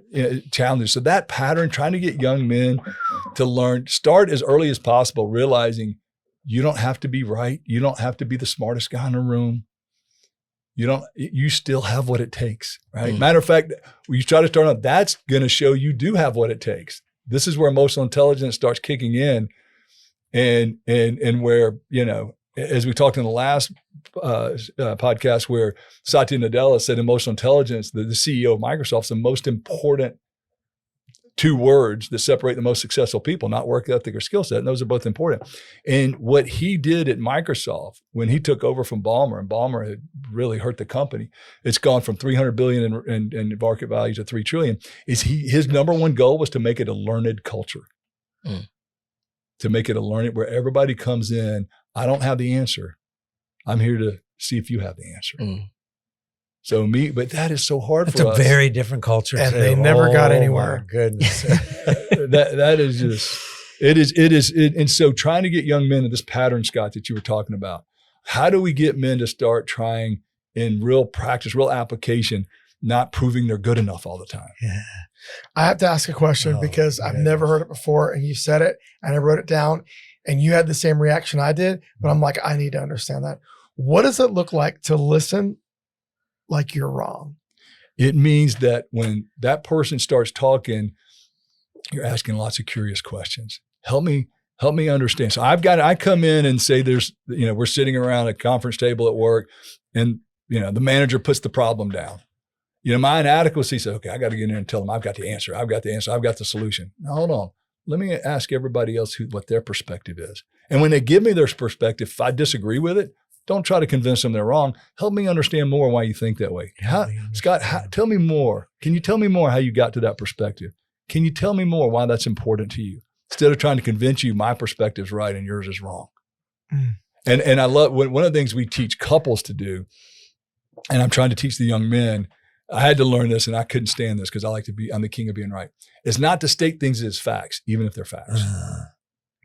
challenge. So that pattern, trying to get young men to learn, start as early as possible, realizing you don't have to be right. You don't have to be the smartest guy in the room. You still have what it takes, right? Matter of fact, when you try to start out, that's going to show you do have what it takes. This is where emotional intelligence starts kicking in and where, as we talked in the last podcast where Satya Nadella said emotional intelligence, the CEO of Microsoft, is the most important 2 words that separate the most successful people, not work ethic or skill set. And those are both important. And what he did at Microsoft when he took over from Ballmer, and Ballmer had really hurt the company, it's gone from $300 billion in market value to $3 trillion, his number one goal was to make it a learned culture. To make it a learning where everybody comes in, I don't have the answer. I'm here to see if you have the answer. So but that is so hard for us. It's a very different culture. And they never got anywhere. My goodness. that is just, it is. And so trying to get young men in this pattern, Scott, that you were talking about, how do we get men to start trying in real practice, real application, not proving they're good enough all the time? Yeah. I have to ask a question because I've never heard it before, and you said it and I wrote it down and you had the same reaction I did, but I'm like, I need to understand that. What does it look like to listen like you're wrong? It means that when that person starts talking, you're asking lots of curious questions. Help me Help me understand. So I come in and say we're sitting around a conference table at work and, the manager puts the problem down. My inadequacy says, okay, I got to get in there and tell them I've got the answer. I've got the solution. Now, hold on. Let me ask everybody else what their perspective is. And when they give me their perspective, if I disagree with it, don't try to convince them they're wrong. Help me understand more why you think that way. Scott, tell me more. Can you tell me more how you got to that perspective? Can you tell me more why that's important to you? Instead of trying to convince you my perspective's right and yours is wrong. And I love one of the things we teach couples to do, and I'm trying to teach the young men. I had to learn this and I couldn't stand this because I'm the king of being right. Is not to state things as facts, even if they're facts.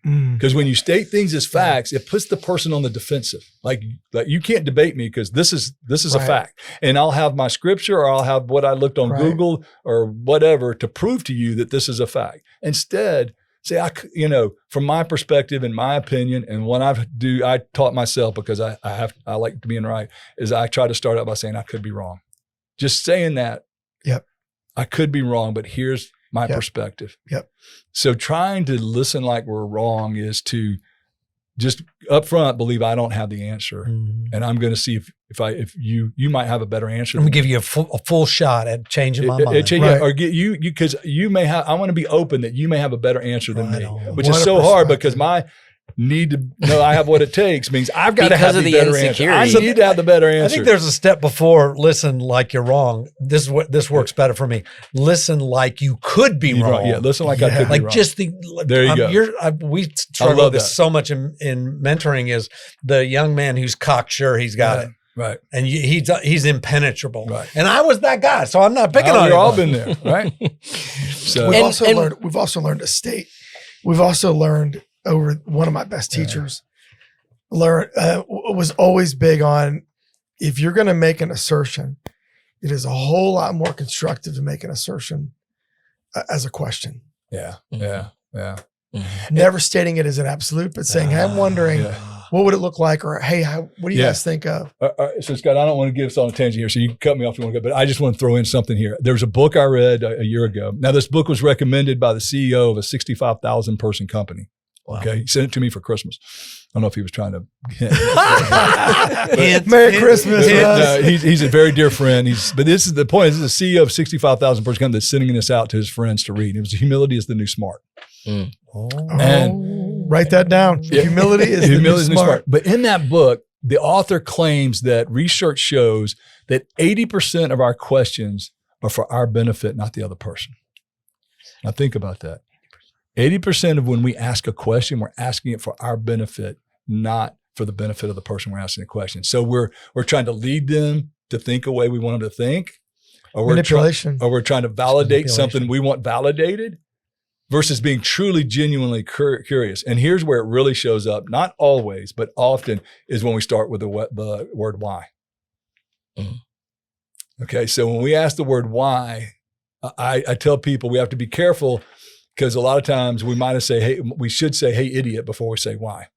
Because when you state things as facts, it puts the person on the defensive. Like you can't debate me because this is a fact. And I'll have my scripture or I'll have what I looked on Google or whatever to prove to you that this is a fact. Instead, say, from my perspective and my opinion and what I taught myself because I like being right, is I try to start out by saying I could be wrong. Just saying that, I could be wrong, but here's my perspective. So trying to listen like we're wrong is to just up front believe I don't have the answer, and I'm going to see if you might have a better answer. I'm going to give you a full shot at changing my mind, or get you because you may have. I want to be open that you may have a better answer than me, which is so hard because my need to know I have what it takes means I've got to have the better answer. I need to have the better answer. I think there's a step before listen like you're wrong. This works better for me. Listen like you could be wrong. Yeah, listen like I could be wrong. Just there you go. We struggle with this so much in mentoring is the young man who's cocksure he's got it. Right. And he's impenetrable. Right. And I was that guy, so I'm not picking on We've all been there, right? So we've also learned to state. We've also learned over one of my best teachers was always big on, if you're going to make an assertion, it is a whole lot more constructive to make an assertion as a question. Yeah. Never stating it as an absolute, but saying, hey, I'm wondering, what would it look like? Or, hey, what do you guys think of? So Scott, I don't want to give us on a tangent here, so you can cut me off if you want to go, but I just want to throw in something here. There was a book I read a year ago. Now, this book was recommended by the CEO of a 65,000 person company. Wow. Okay. He sent it to me for Christmas. I don't know if he was trying to Merry Christmas. He's a very dear friend. But this is the point. This is the CEO of 65,000 person company that's sending this out to his friends to read. It was Humility is the New Smart. And write that down. Humility is the new smart. But in that book, the author claims that research shows that 80% of our questions are for our benefit, not the other person. Now think about that. 80% of when we ask a question, we're asking it for our benefit, not for the benefit of the person we're asking the question. So we're trying to lead them to think a way we want them to think, or manipulation, or we're trying to validate something we want validated, versus being truly, genuinely curious. And here's where it really shows up, not always, but often, is when we start with the word why. Okay, so when we ask the word why, I tell people we have to be careful, because a lot of times we might say, we should say, hey, idiot, before we say why.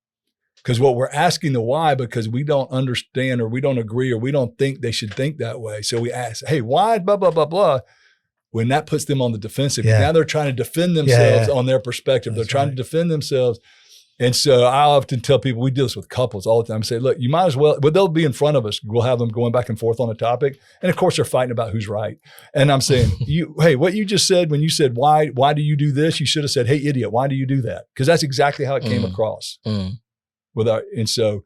Because what we're asking the why, because we don't understand or we don't agree or we don't think they should think that way. So we ask, hey, why, blah, blah, blah, blah. When that puts them on the defensive. Now they're trying to defend themselves on their perspective. They're trying to defend themselves. And so I often tell people, we do this with couples all the time. I say, look, you might as well, but they'll be in front of us. We'll have them going back and forth on a topic. And of course, they're fighting about who's right. And I'm saying, hey, what you just said when you said, why do you do this? You should have said, hey, idiot, why do you do that? Because that's exactly how it came across. And so.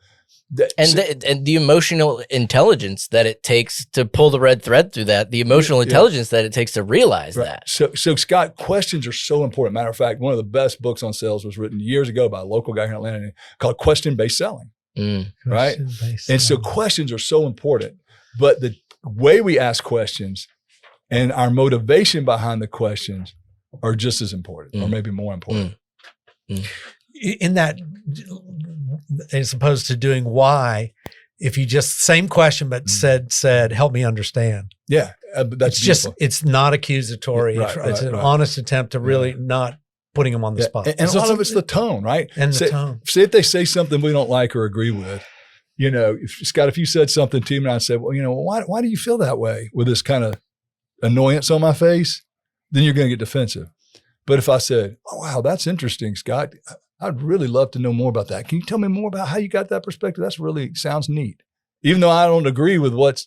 And the emotional intelligence that it takes to pull the red thread through that, the emotional intelligence that it takes to realize that. So Scott, questions are so important. Matter of fact, one of the best books on sales was written years ago by a local guy here in Atlanta called Question-Based Selling. Right? And so questions are so important. But the way we ask questions and our motivation behind the questions are just as important, or maybe more important. In that, as opposed to doing why, if you just same question but said help me understand. That's it's beautiful. It's not accusatory. It's an honest attempt to really not putting them on the spot. And so a lot of it's the tone, right? And the tone. Say if they say something we don't like or agree with, Scott, if you said something to me and I said, well, why do you feel that way with this kind of annoyance on my face? Then you're going to get defensive. But if I said, oh, wow, that's interesting, Scott. I'd really love to know more about that. Can you tell me more about how you got that perspective? That's really sounds neat. Even though I don't agree with what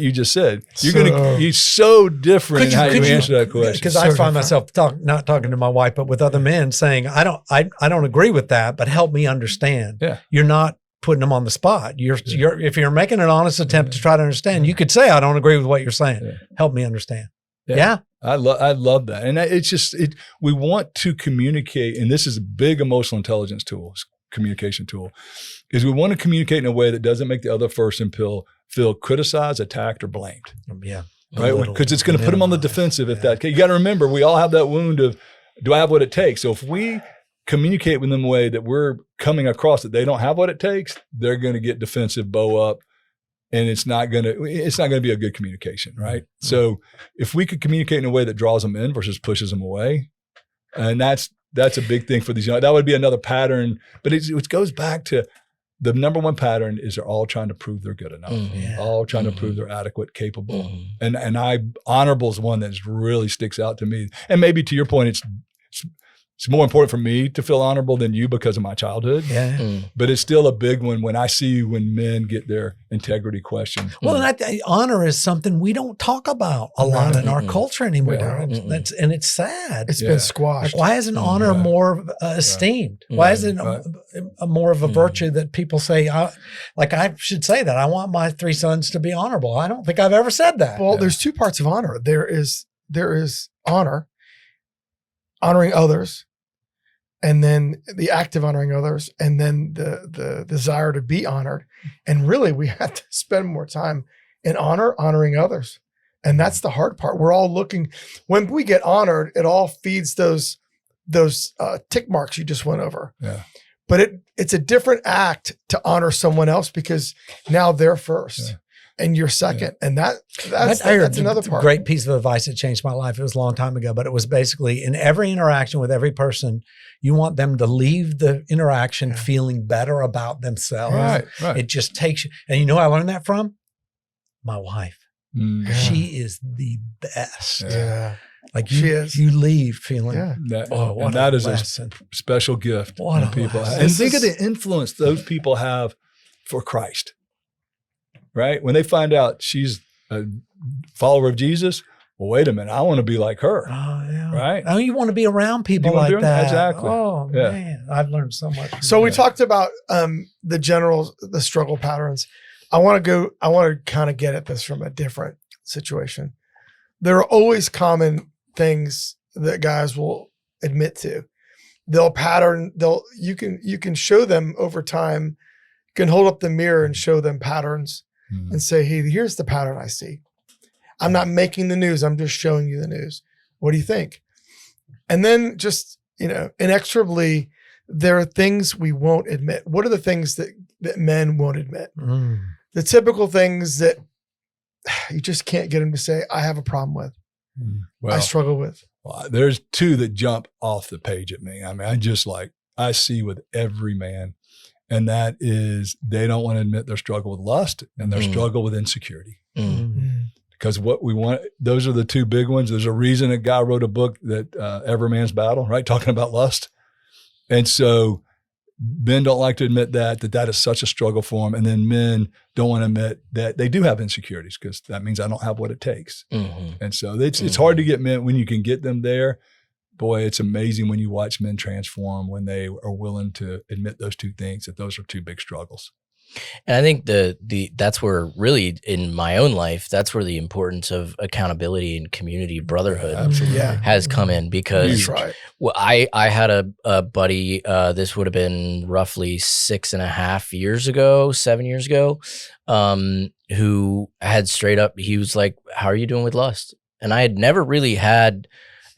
you just said, you're so different in how you answer that question. Because I find myself not talking to my wife, but with other men saying, I don't agree with that, but help me understand. Yeah. You're not putting them on the spot. If you're making an honest attempt to try to understand, you could say, I don't agree with what you're saying. Yeah. Help me understand. Yeah. I love that. And it's just, we want to communicate, and this is a big emotional intelligence tool, communication tool, is we want to communicate in a way that doesn't make the other person feel criticized, attacked, or blamed. Yeah. Right? Because it's going to put them on the defensive if that, you got to remember, we all have that wound of, do I have what it takes? So if we communicate with them in a way that we're coming across that they don't have what it takes, they're going to get defensive, bow up. And it's not going to be a good communication, right? Mm-hmm. So if we could communicate in a way that draws them in versus pushes them away, and that's a big thing for these young, that would be another pattern. But it goes back to the number one pattern is they're all trying to prove they're good enough, all trying to prove they're adequate, capable. And honorable is one that really sticks out to me. And maybe to your point, it's more important for me to feel honorable than you because of my childhood. Yeah. But it's still a big one when I see when men get their integrity questioned. Well, and honor is something we don't talk about a lot in our culture anymore. And it's sad. It's been squashed. Like, why isn't honor more esteemed? Why isn't a more of a virtue that people say, I should say that. I want my 3 sons to be honorable. I don't think I've ever said that. Well, there's 2 parts of honor. There is honor, honoring others, and then the act of honoring others, and then the desire to be honored. And really, we have to spend more time in honoring others. And that's the hard part. We're all looking, when we get honored, it all feeds those tick marks you just went over. Yeah. But it's a different act to honor someone else because now they're first. Yeah. And you're second. Yeah. And that's another part. Great piece of advice that changed my life. It was a long time ago, but it was basically in every interaction with every person, you want them to leave the interaction feeling better about themselves. Right. It just takes you. And you know where I learned that from? My wife. She is the best. Yeah. Like she is. You leave feeling, that is lesson. A special gift what people have. And think of the influence those people have for Christ. Right? When they find out she's a follower of Jesus, well, wait a minute, I want to be like her. Oh, yeah. Right? Oh, you want to be around people like that. Exactly. Oh, man. I've learned so much. So we talked about the struggle patterns. I want to kind of get at this from a different situation. There are always common things that guys will admit to. You can show them over time, you can hold up the mirror and show them patterns. And say, hey, here's the pattern I see. I'm not making the news. I'm just showing you the news. What do you think? And then just, inexorably, there are things we won't admit. What are the things that men won't admit? The typical things that you just can't get them to say, I have a problem with. Well, I struggle with. Well, there's 2 that jump off the page at me. I mean, I see with every man. And that is they don't want to admit their struggle with lust and their struggle with insecurity. Because what we want, those are the 2 big ones. There's a reason a guy wrote a book that Every Man's Battle, right? Talking about lust. And so men don't like to admit that is such a struggle for them. And then men don't want to admit that they do have insecurities because that means I don't have what it takes. And so it's hard to get men when you can get them there. Boy, it's amazing when you watch men transform when they are willing to admit those 2 things, that those are 2 big struggles. And I think that's where really in my own life, that's where the importance of accountability and community brotherhood has come in because I had a buddy, this would have been roughly 6.5 years ago, 7 years ago, who had straight up, he was like, how are you doing with lust? And I had never really had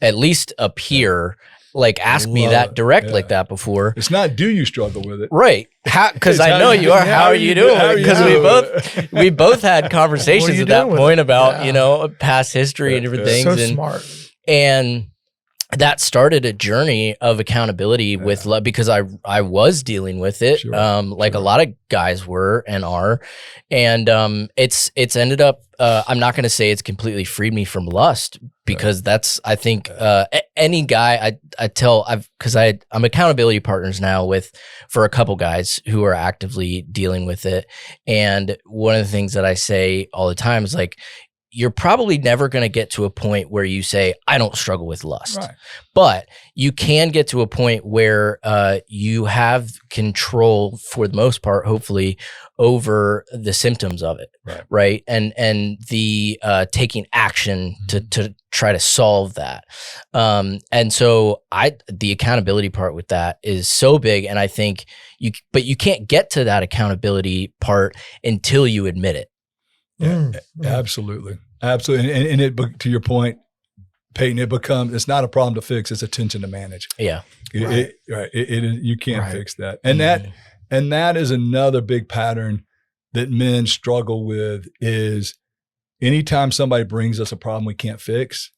at least a peer like ask me that direct like that before. It's not, do you struggle with it? Right. Because I know you are. How are you doing? Because we both had conversations at that point about, past history and different things. So smart. And that started a journey of accountability with love, because I was dealing with it, like a lot of guys were and are, and it's ended up. I'm not going to say it's completely freed me from lust, because that's, I think, any guy I'm accountability partners now for a couple guys who are actively dealing with it, and one of the things that I say all the time is like, you're probably never going to get to a point where you say, I don't struggle with lust. Right. But you can get to a point where you have control, for the most part, hopefully, over the symptoms of it. Right. And the taking action to try to solve that. And so the accountability part with that is so big. And I think but you can't get to that accountability part until you admit it. Yeah, absolutely. And it, to your point, Peyton, it's not a problem to fix, it's a tension to manage. Yeah. You can't fix that. And that is another big pattern that men struggle with, is anytime somebody brings us a problem we can't fix,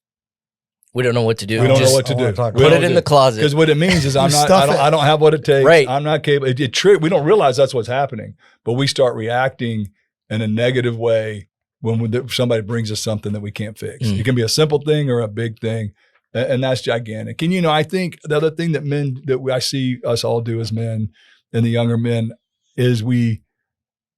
we don't know what to do. We don't know what to do. Put it in the closet. Because what it means is I don't have what it takes. Right. I'm not capable. We don't realize that's what's happening, but we start reacting in a negative way when somebody brings us something that we can't fix. It can be a simple thing or a big thing, and that's gigantic. And I think the other thing that I see us all do as men, and the younger men, is we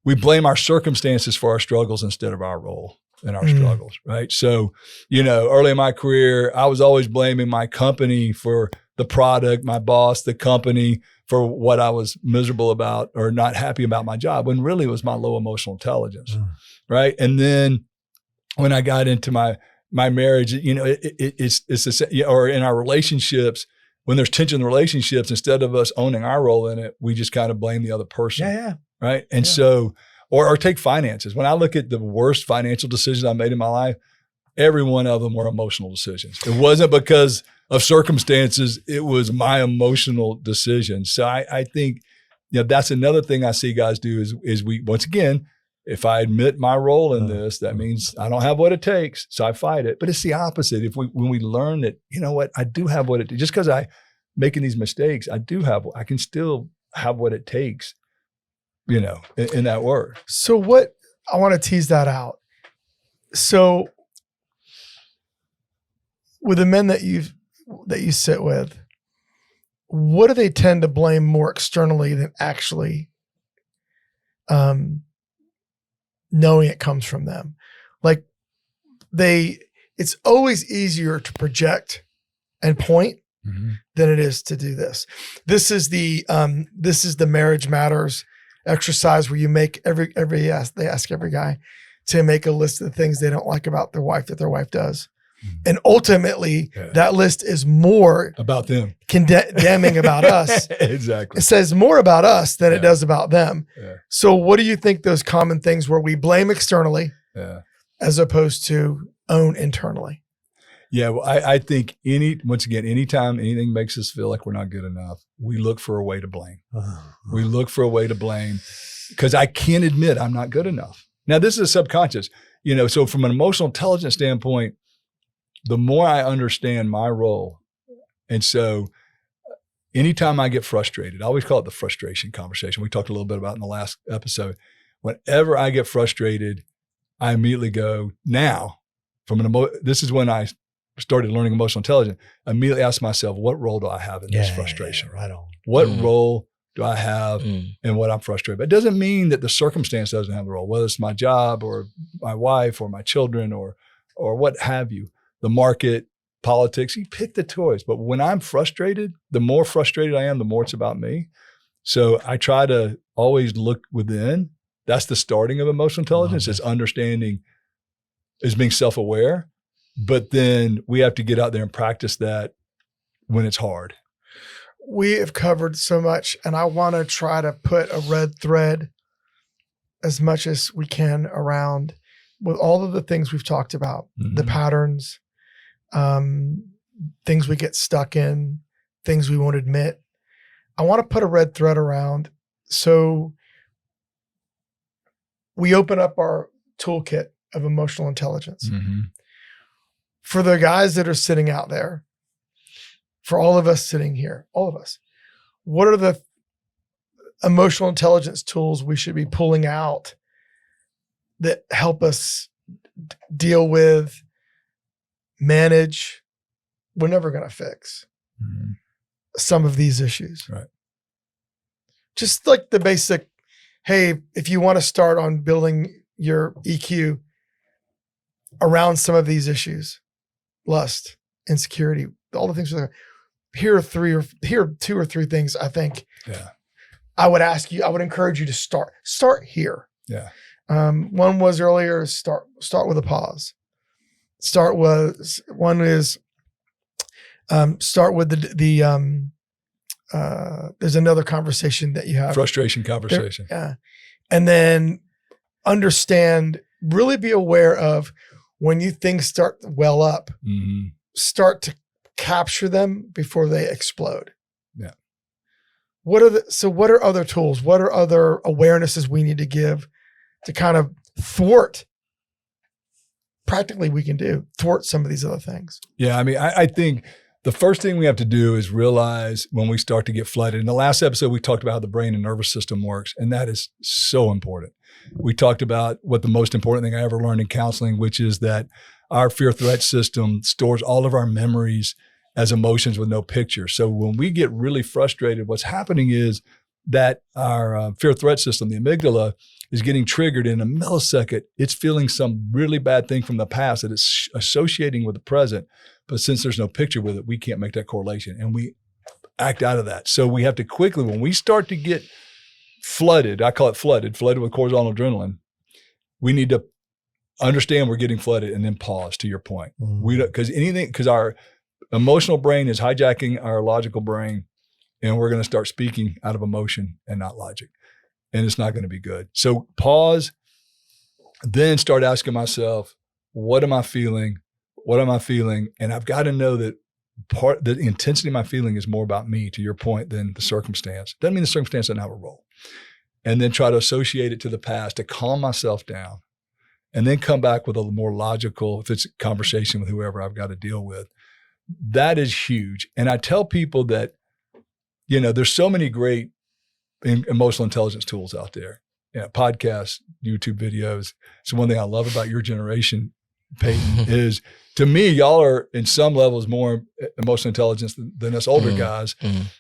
blame our circumstances for our struggles instead of our role in our struggles, right? So, early in my career, I was always blaming my company for the product, my boss, the company, for what I was miserable about or not happy about my job, when really it was my low emotional intelligence, right? And then when I got into my marriage, or in our relationships, when there's tension in the relationships, instead of us owning our role in it, we just kind of blame the other person, right? And so, or take finances. When I look at the worst financial decisions I made in my life, every one of them were emotional decisions. It wasn't because of circumstances, it was my emotional decision. So I think, that's another thing I see guys do is we, once again, if I admit my role in this, that means I don't have what it takes, so I fight it. But it's the opposite. When we learn that, I do have what it takes, just because I'm making these mistakes, I can still have what it takes, in that word. So what, I want to tease that out. So with the men that you sit with, what do they tend to blame more externally than actually knowing it comes from them? Like it's always easier to project and point than it is to do this. This is the Marriage Matters exercise, where you make they ask every guy to make a list of the things they don't like about their wife that their wife does. And ultimately, that list is more about them, condemning about us. Exactly. It says more about us than it does about them. So what do you think those common things where we blame externally as opposed to own internally? Yeah, well, I think anytime anything makes us feel like we're not good enough, we look for a way to blame. We look for a way to blame, because I can't admit I'm not good enough. Now, this is subconscious, so from an emotional intelligence standpoint, the more I understand my role. And so anytime I get frustrated, I always call it the frustration conversation. We talked a little bit about in the last episode. Whenever I get frustrated, I immediately go, this is when I started learning emotional intelligence, I immediately ask myself, what role do I have in this frustration? Right on. What role do I have in what I'm frustrated? But it doesn't mean that the circumstance doesn't have a role, whether it's my job or my wife or my children or what have you, the market, politics, you pick the toys. But when I'm frustrated, the more frustrated I am, the more it's about me. So I try to always look within. That's the starting of emotional intelligence, is understanding, is being self-aware. But then we have to get out there and practice that when it's hard. We have covered so much, and I want to try to put a red thread as much as we can around with all of the things we've talked about, the patterns, things we get stuck in, things we won't admit. I want to put a red thread around. So we open up our toolkit of emotional intelligence. For the guys that are sitting out there for all of us sitting here, all of us, what are the emotional intelligence tools we should be pulling out that help us deal with, manage? We're never going to fix some of these issues. Right. Just like the basic, hey, if you want to start on building your EQ around some of these issues, lust, insecurity, all the things. Here are two or three things I think I would ask you, I would encourage you to start here. Yeah. One was earlier, start with a pause. Start with there's another conversation that you have. Frustration conversation. Yeah. And then understand, really be aware of when you things start to well up, start to capture them before they explode. Yeah. What are other tools? What are other awarenesses we need to give to kind of thwart some of these other things? Yeah. I mean, I think the first thing we have to do is realize when we start to get flooded. In the last episode, we talked about how the brain and nervous system works, and that is so important. We talked about what the most important thing I ever learned in counseling, which is that our fear threat system stores all of our memories as emotions with no picture. So when we get really frustrated, what's happening is that our fear threat system, the amygdala, is getting triggered in a millisecond. It's feeling some really bad thing from the past that it's associating with the present. But since there's no picture with it, we can't make that correlation, and we act out of that. So we have to quickly, when we start to get flooded, I call it flooded with cortisol and adrenaline, we need to understand we're getting flooded and then pause, to your point. Because our emotional brain is hijacking our logical brain, and we're going to start speaking out of emotion and not logic. And it's not going to be good. So pause, then start asking myself, what am I feeling? What am I feeling? And I've got to know that the intensity of my feeling is more about me, to your point, than the circumstance. Doesn't mean the circumstance doesn't have a role. And then try to associate it to the past to calm myself down, and then come back with a more logical, if it's a conversation with whoever I've got to deal with. That is huge. And I tell people that, there's so many great emotional intelligence tools out there. Podcasts, YouTube videos. So one thing I love about your generation, Peyton, is, to me, y'all are in some levels more emotional intelligence than us older guys.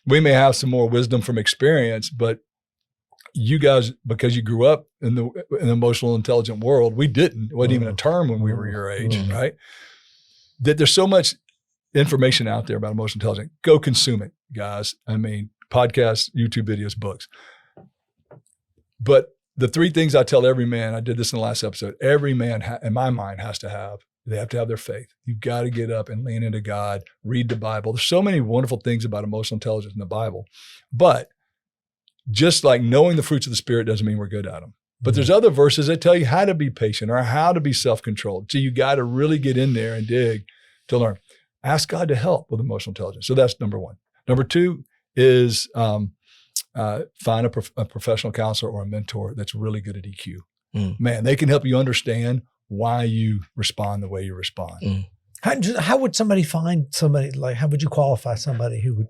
We may have some more wisdom from experience, but you guys, because you grew up in the emotional intelligent world, we didn't. It wasn't even a term when we were your age, right? That there's so much information out there about emotional intelligence. Go consume it, guys. I mean, podcasts, YouTube videos, books. But the three things I tell every man, I did this in the last episode, every man in my mind they have to have their faith. You've got to get up and lean into God, read the Bible. There's so many wonderful things about emotional intelligence in the Bible. But just like knowing the fruits of the Spirit doesn't mean we're good at them. But there's other verses that tell you how to be patient or how to be self-controlled. So you got to really get in there and dig to learn. Ask God to help with emotional intelligence. So that's number one. Number two is find a professional counselor or a mentor that's really good at EQ. Man, they can help you understand why you respond the way you respond. How would somebody find somebody, like, how would you qualify somebody who would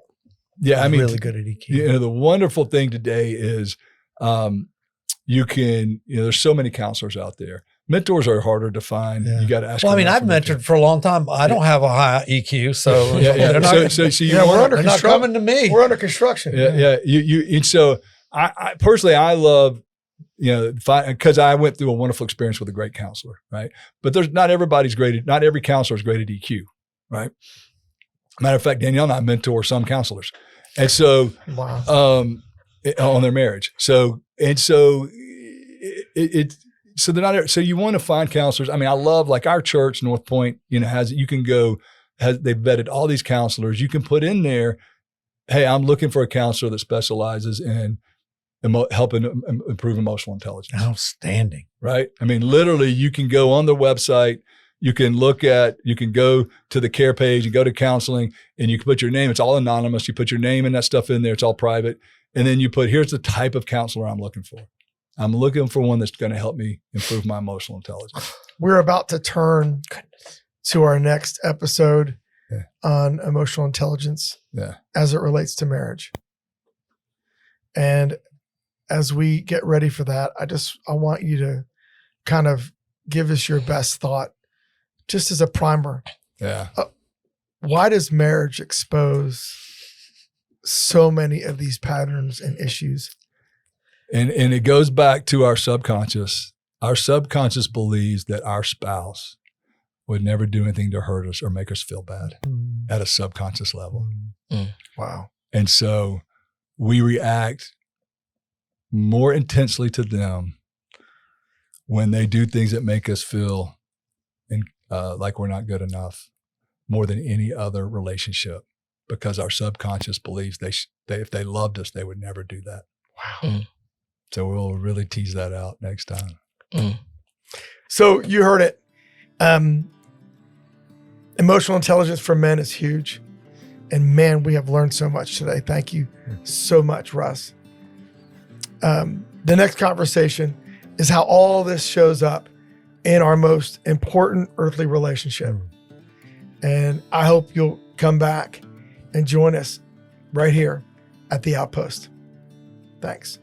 be really good at EQ? The wonderful thing today is there's so many counselors out there. Mentors are harder to find. Yeah. You got to ask. Well, I've mentored for a long time. I don't have a high EQ, so they're not coming to me. We're under construction. And so I personally, I love, because I went through a wonderful experience with a great counselor, right? But not every counselor is great at EQ, right? Matter of fact, Danielle and I mentor some counselors, and so on their marriage. So they're not. So you want to find counselors. I mean, I love, like, our church, North Point. They've vetted all these counselors. You can put in there, hey, I'm looking for a counselor that specializes in helping improve emotional intelligence. Outstanding. Right? I mean, literally, you can go on the website, you can go to the care page and go to counseling, and you can put your name. It's all anonymous. You put your name and that stuff in there. It's all private. And then you put, here's the type of counselor I'm looking for. I'm looking for one that's going to help me improve my emotional intelligence. We're about to turn to our next episode. on emotional intelligence as it relates to marriage. And as we get ready for that, I want you to kind of give us your best thought, just as a primer. Yeah. Why does marriage expose so many of these patterns and issues? And it goes back to our subconscious. Our subconscious believes that our spouse would never do anything to hurt us or make us feel bad at a subconscious level. Wow. And so we react more intensely to them when they do things that make us feel like we're not good enough, more than any other relationship, because our subconscious believes if they loved us, they would never do that. Wow. So we'll really tease that out next time. So you heard it. Emotional intelligence for men is huge. And man, we have learned so much today. Thank you so much, Russ. The next conversation is how all this shows up in our most important earthly relationship. And I hope you'll come back and join us right here at the Outpost. Thanks.